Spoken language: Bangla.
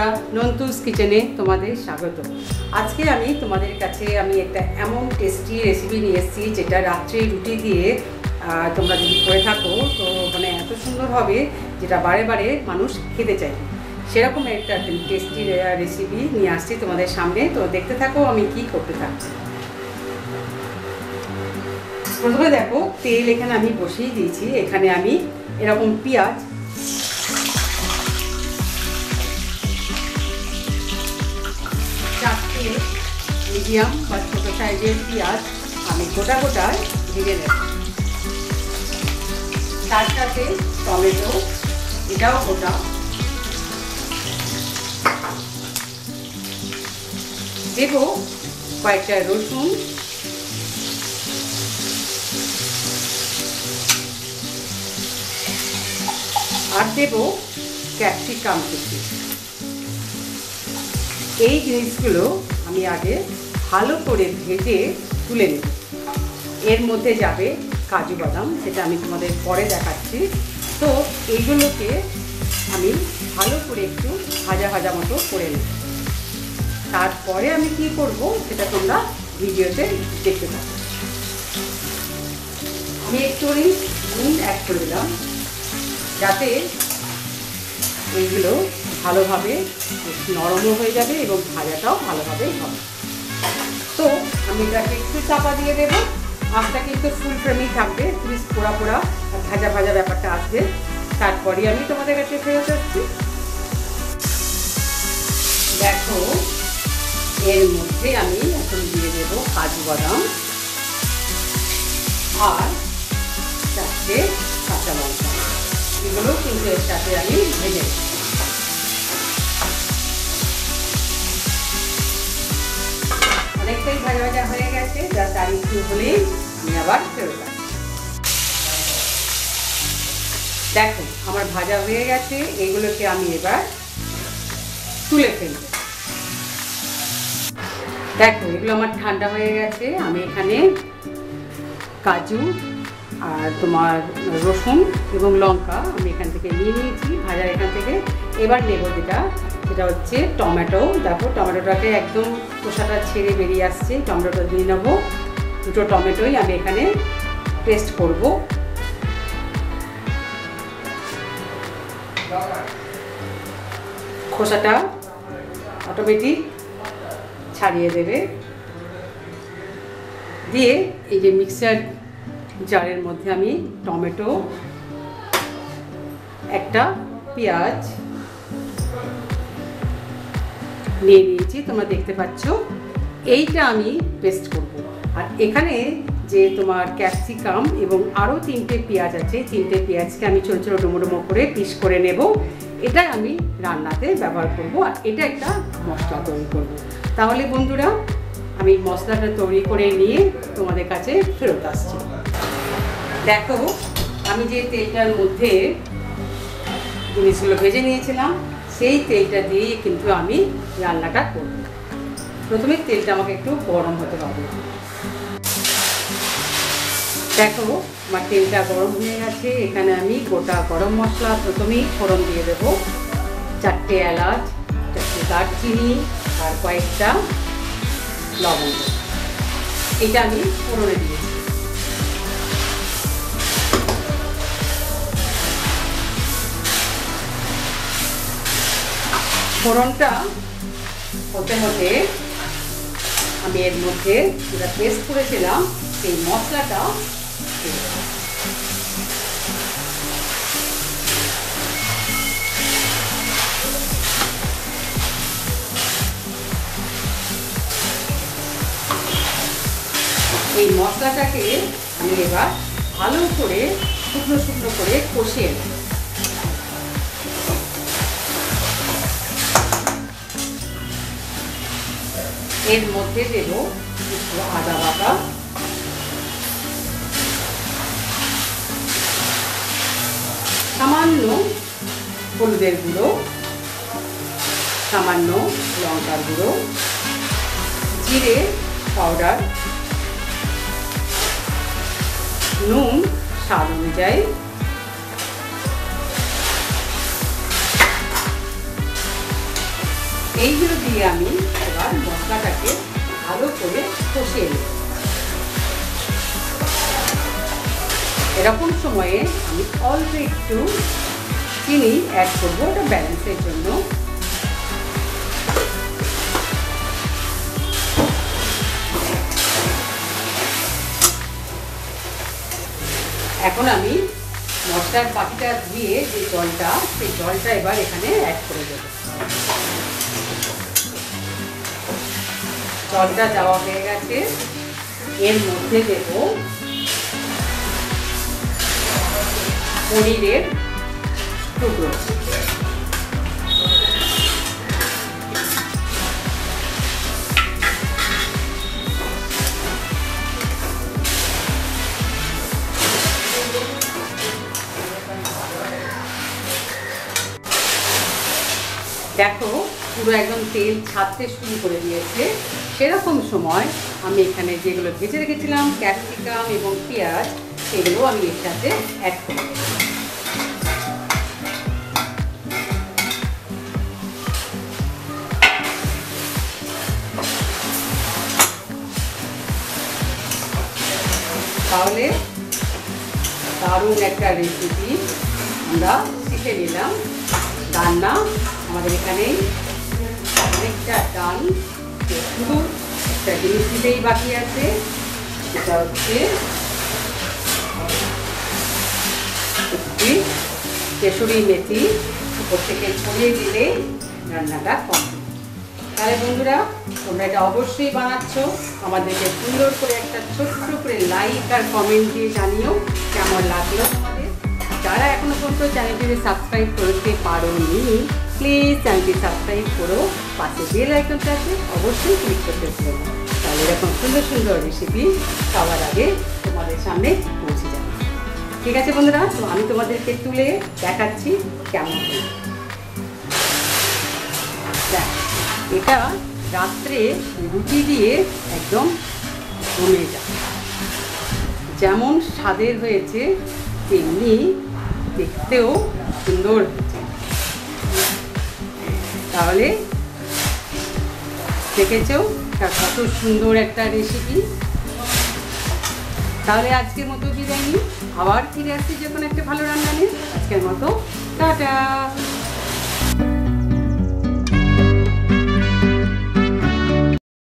বন্ধুরা, নন্তুস কিচেনে তোমাদের স্বাগত। আজকে আমি তোমাদের কাছে একটা এমন টেস্টি রেসিপি নিয়ে এসেছি যেটা রাত্রে রুটি দিয়ে তোমরা যদি করে থাকো তো মানে এত সুন্দর হবে যেটা বারে বারে মানুষ খেতে চাইবে। সেরকম একটা টেস্টি রেসিপি নিয়ে আসছি তোমাদের সামনে। তো দেখতে থাকো আমি কি করতে থাকছি। প্রথমে দেখো, তেল এখানে আমি বসিয়ে দিয়েছি। এখানে আমি এরকম পেঁয়াজ, চারটে মিডিয়াম বা ছোটো সাইজের পেঁয়াজ আমি গোটা গোটায় ভেজে নেব। তার সাথে টমেটো, এটাও গোটা, দেব কয়েকটা রসুন, আর দেব ক্যাপসিকাম কুচি। এই জিনিসগুলো আমি আগে ভালো করে ভেজে তুলে নেব। এর মধ্যে যাবে কাজু বাদাম, সেটা আমি তোমাদের পরে দেখাচ্ছি। তো এইগুলোকে আমি ভালো করে একটু ভাজা ভাজা মতো করে নেব। তারপরে আমি কি করব সেটা তোমরা ভিডিওতে দেখতে পাবো। আমি একটু নুন অ্যাড করে দিলাম যাতে এইগুলো ভালোভাবে নরমও হয়ে যাবে এবং ভাজাটাও ভালোভাবে হবে। তো আমি এটাকে একটু চাপা দিয়ে দেবো। আঁচটা কিন্তু ফুল ফ্লেমেই থাকবে, প্লিজ পোড়া পোড়া ভাজা ভাজা ব্যাপারটা আসবে। তারপরে আমি তোমাদের কাছে ফেরত আসছি। দেখো, এর মধ্যে আমি এখন দিয়ে দেবো কাজু বাদাম আর চারটে কাঁচা লঙ্কা। এগুলো কিন্তু এর সাথে আমি ভেজে নেব। অনেকটাই ভাজা ভাজা হয়ে গেছে, যা তার একটু হলেই আমি আবার ফেরত আসি। দেখো, আমার ভাজা হয়ে গেছে। এগুলোকে আমি এবার তুলে ফেলব। দেখো, এগুলো আমার ঠান্ডা হয়ে গেছে। আমি এখানে কাজু আর তোমার রসুন এবং লঙ্কা আমি এখান থেকে নিয়ে নিয়েছি ভাজার এখান থেকে। এবার নেব যেটা হচ্ছে টমেটো। দেখো, টমেটোটাকে একদম খোসাটা ছেড়ে বেরিয়ে আসছে। টমেটোটা দিয়ে নেবো। দুটো টমেটোই আমি এখানে পেস্ট করব। খোসাটা অটোমেটিক ছাড়িয়ে দেবে। দিয়ে এই যে মিক্সার জারের মধ্যে আমি টমেটো, একটা পেঁয়াজ নিয়ে নিয়েছি, তোমরা দেখতে পাচ্ছ। এইটা আমি পেস্ট করব। আর এখানে যে তোমার ক্যাপসিকাম এবং আরও 3টে পেঁয়াজ আছে, 3টে পেঁয়াজকে আমি ছোটো ছোটো ডুমো ডুমো করে পিস করে নেব। এটা আমি রান্নাতে ব্যবহার করব আর এটা একটা মশলা তৈরি করব। তাহলে বন্ধুরা, আমি মশলাটা তৈরি করে নিয়ে তোমাদের কাছে ফেরত আসছি। দেখো, আমি যে তেলটার মধ্যে জিনিসগুলো ভেজে নিয়েছিলাম সেই তেলটা দিয়ে কিন্তু আমি রান্নাটা করব। প্রথমে তেলটা আমাকে একটু গরম হতে হবে। দেখো, আমার তেলটা গরম হয়ে গেছে। এখানে আমি গোটা গরম মশলা প্রথমেই ফোড়ন দিয়ে দেবো। 4টে এলাচ, 4টে দারচিনি আর কয়েকটা লবঙ্গ, এটা আমি ফোড়নে দিয়েছি। ফোড়নটা হতে হতে আমি এর মধ্যে যেটা পেস্ট করেছিলাম সেই মশলাটা এই মশলাটাকে আমি এবার ভালো করে শুকনো শুকনো করে কষিয়ে নেব। এর মধ্যে দেব একটু আদা বাটা, সামান্য হলুদের গুঁড়ো, সামান্য লঙ্কার গুঁড়ো, জিরে পাউডার, নুন স্বাদ অনুযায়ী, এইগুলো দিয়ে আমি এবার মশলাটাকে ভালো করে কষিয়ে নেব। এরকম সময়ে আমি অল্প একটু চিনি অ্যাড করবো, ওটা ব্যালেন্সের জন্য। এখন আমি মশলার বাটিটা ধুয়ে যে জলটা, সেই জলটা এবার এখানে অ্যাড করে দেব। জলটা দেওয়া হয়ে গেছে, এর মধ্যে দেব পনিরের টুকরো। দেখো পুরো একদম তেল ছাড়তে শুরু করে দিয়েছে। সেরকম সময় আমি এখানে যেগুলো ভেজে রেখেছিলাম ক্যাপসিকাম এবং পেঁয়াজ, সেগুলো আমি এর সাথে অ্যাড করে দেব। তাহলে দারুণ একটা রেসিপি আমরা শিখে নিলাম। রান্না আমাদের এখানে অনেকটা ডান, শুধু একটা জিনিস দিতেই বাকি আছে, সেটা হচ্ছে একটি কেশরি মেথি উপর থেকে ছড়িয়ে দিলে রান্নাটা কমপ্লিট। তাহলে বন্ধুরা, তোমরা এটা অবশ্যই বানাচ্ছ। আমাদেরকে সুন্দর করে একটা ছোট্ট করে লাইক আর কমেন্ট দিয়ে জানিও কেমন লাগলো তোমাদের। যারা এখনো পর্যন্ত চ্যানেলটিকে সাবস্ক্রাইব করতে পারোনি, প্লিজ চ্যানেলটি সাবস্ক্রাইব করো, পাশে বেল আইকনটা আছে অবশ্যই ক্লিক করতে ভুলো না। তাহলে এরকম সুন্দর সুন্দর রেসিপি সবার আগে তোমাদের সামনে পৌঁছে যাবে। ঠিক আছে বন্ধুরা, তো আমি তোমাদেরকে তুলে দেখাচ্ছি কেমন। এটা রাত্রে রুটি দিয়ে একদম জমে যায়। যেমন স্বাদের হয়েছে তেমনি দেখতেও সুন্দর হয়েছে। তাহলে দেখেছো কত সুন্দর একটা রেসিপি। তাহলে আজকের মতো বিদায় নিই, আবার ফিরে আসছি যে কোনো একটা ভালো রান্না নিয়ে। আজকের মতো টাটা।